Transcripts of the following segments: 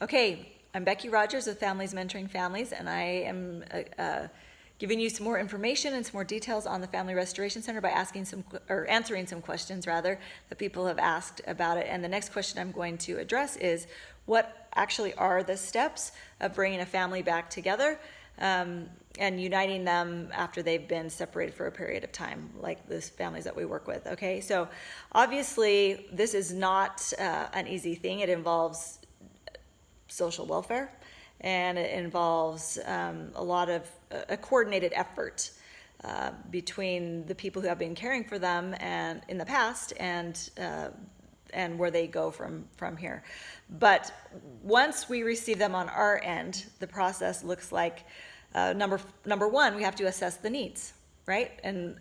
Okay, I'm Becky Rogers with Families Mentoring Families, and I am giving you some more information and some more details on the Family Restoration Center by answering some questions rather that people have asked about it. And the next question I'm going to address is, what actually are the steps of bringing a family back together and uniting them after they've been separated for a period of time, like the families that we work with? Okay, so obviously this is not an easy thing. It involves social welfare, and it involves a lot of a coordinated effort between the people who have been caring for them and in the past and where they go from here. But once we receive them on our end, the process looks like number one, we have to assess the needs, right? And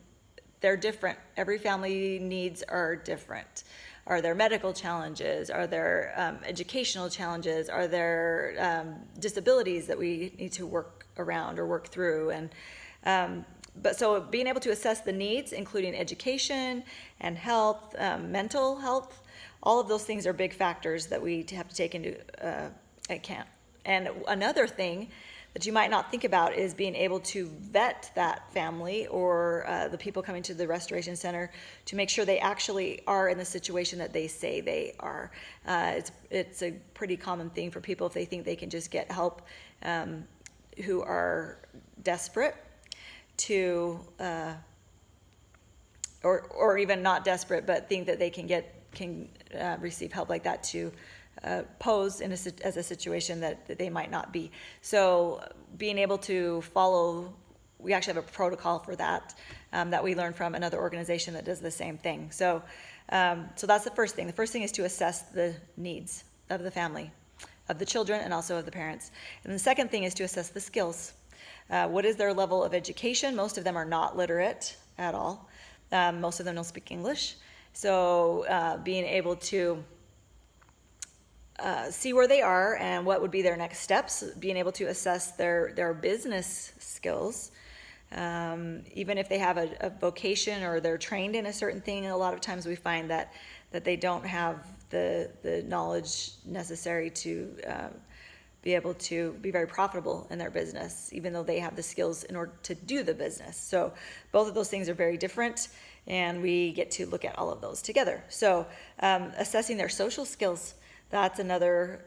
they're different. Every family needs are different. Are there medical challenges? Are there educational challenges? Are there disabilities that we need to work around or work through? And but so being able to assess the needs, including education and health, mental health, all of those things are big factors that we have to take into account. And another thing that you might not think about is being able to vet that family or the people coming to the restoration center to make sure they actually are in the situation that they say they are. It's a pretty common thing for people if they think they can just get help who are desperate to, or even not desperate, but think that they can receive help like that to pose as a situation that they might not be. So being able to follow, we actually have a protocol for that that we learned from another organization that does the same thing. So that's the first thing. The first thing is to assess the needs of the family, of the children, and also of the parents. And the second thing is to assess the skills. What is their level of education? Most of them are not literate at all. Most of them don't speak English. So being able to see where they are and what would be their next steps, being able to assess their business skills. Even if they have a vocation or they're trained in a certain thing, a lot of times we find that they don't have the knowledge necessary to be able to be very profitable in their business, even though they have the skills in order to do the business. So both of those things are very different, and we get to look at all of those together. So assessing their social skills, that's another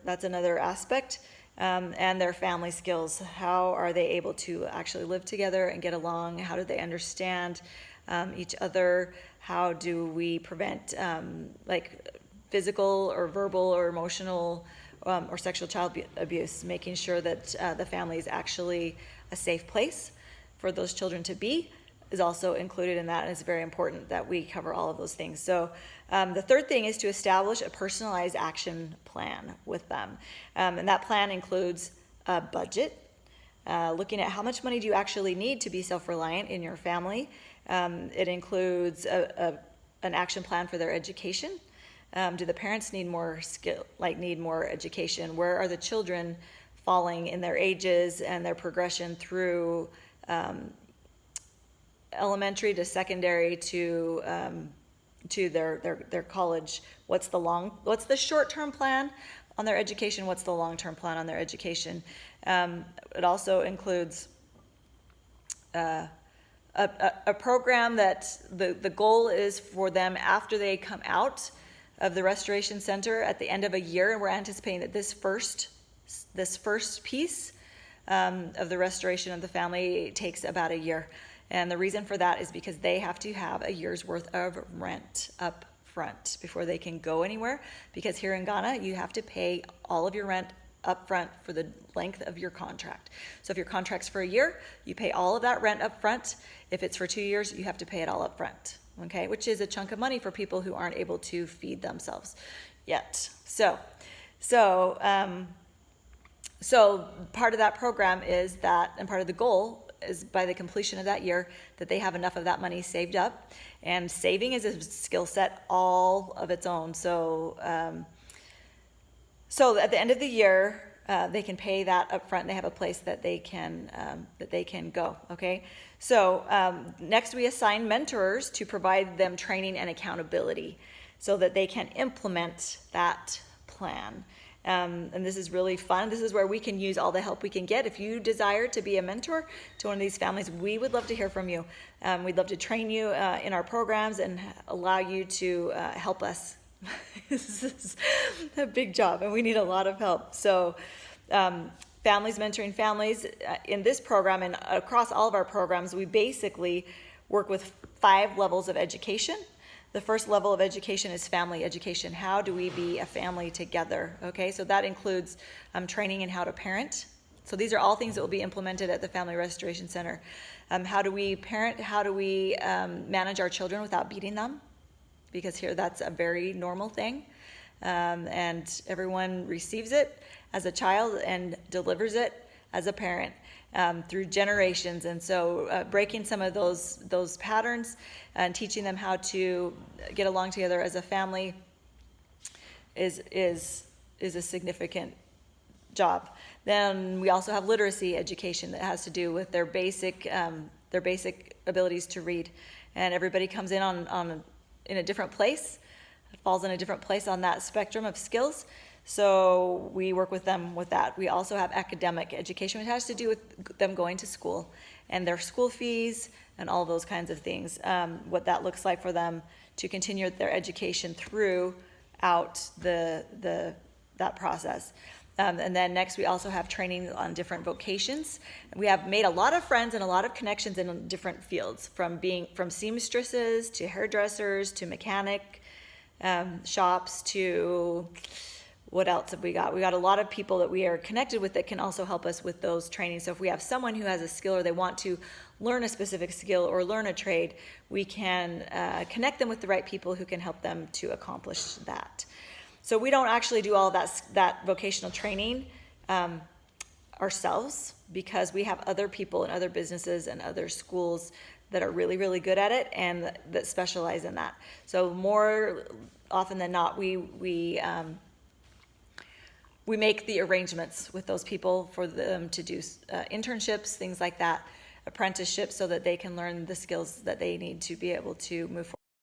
aspect, and their family skills. How are they able to actually live together and get along? How do they understand each other? How do we prevent like physical or verbal or emotional or sexual child abuse, making sure that the family is actually a safe place for those children to be is also included in that, and it's very important that we cover all of those things. So the third thing is to establish a personalized action plan with them. And that plan includes a budget, looking at how much money do you actually need to be self-reliant in your family. It includes an action plan for their education. Do the parents need more skill, need more education? Where are the children falling in their ages and their progression through elementary to secondary to their college? What's the short-term plan on their education? What's the long-term plan on their education? It also includes a program that the goal is for them after they come out of the restoration center at the end of a year, and we're anticipating that this first piece of the restoration of the family takes about a year. And the reason for that is because they have to have a year's worth of rent up front before they can go anywhere, because here in Ghana you have to pay all of your rent up front for the length of your contract. So if your contract's for a year, you pay all of that rent up front. If it's for 2 years, you have to pay it all up front, okay? Which is a chunk of money for people who aren't able to feed themselves yet. So part of that program is that, and part of the goal is by the completion of that year that they have enough of that money saved up. And saving is a skill set all of its own. So at the end of the year, they can pay that up front, and they have a place that they can go. Okay. So next, we assign mentors to provide them training and accountability, so that they can implement that plan. And this is really fun. This is where we can use all the help we can get. If you desire to be a mentor to one of these families, we would love to hear from you. We'd love to train you in our programs and allow you to help us. This is a big job, and we need a lot of help. So Families Mentoring Families, in this program and across all of our programs, we basically work with 5 levels of education. The first level of education is family education. How do we be a family together? Okay, so that includes training in how to parent. So these are all things that will be implemented at the Family Restoration Center. How do we parent? How do we manage our children without beating them? Because here that's a very normal thing. And everyone receives it as a child and delivers it as a parent. Through generations, and so breaking some of those patterns and teaching them how to get along together as a family is a significant job. Then we also have literacy education that has to do with their basic abilities to read, and everybody comes in in a different place. It falls in a different place on that spectrum of skills. So we work with them with that. We also have academic education, which has to do with them going to school and their school fees and all those kinds of things, what that looks like for them to continue their education throughout that process. And then next we also have training on different vocations. We have made a lot of friends and a lot of connections in different fields, from seamstresses to hairdressers to mechanic shops to... What else have we got? We got a lot of people that we are connected with that can also help us with those trainings. So if we have someone who has a skill or they want to learn a specific skill or learn a trade, we can connect them with the right people who can help them to accomplish that. So we don't actually do all that vocational training ourselves, because we have other people and other businesses and other schools that are really, really good at it and that specialize in that. So more often than not, we make the arrangements with those people for them to do internships, things like that, apprenticeships, so that they can learn the skills that they need to be able to move forward.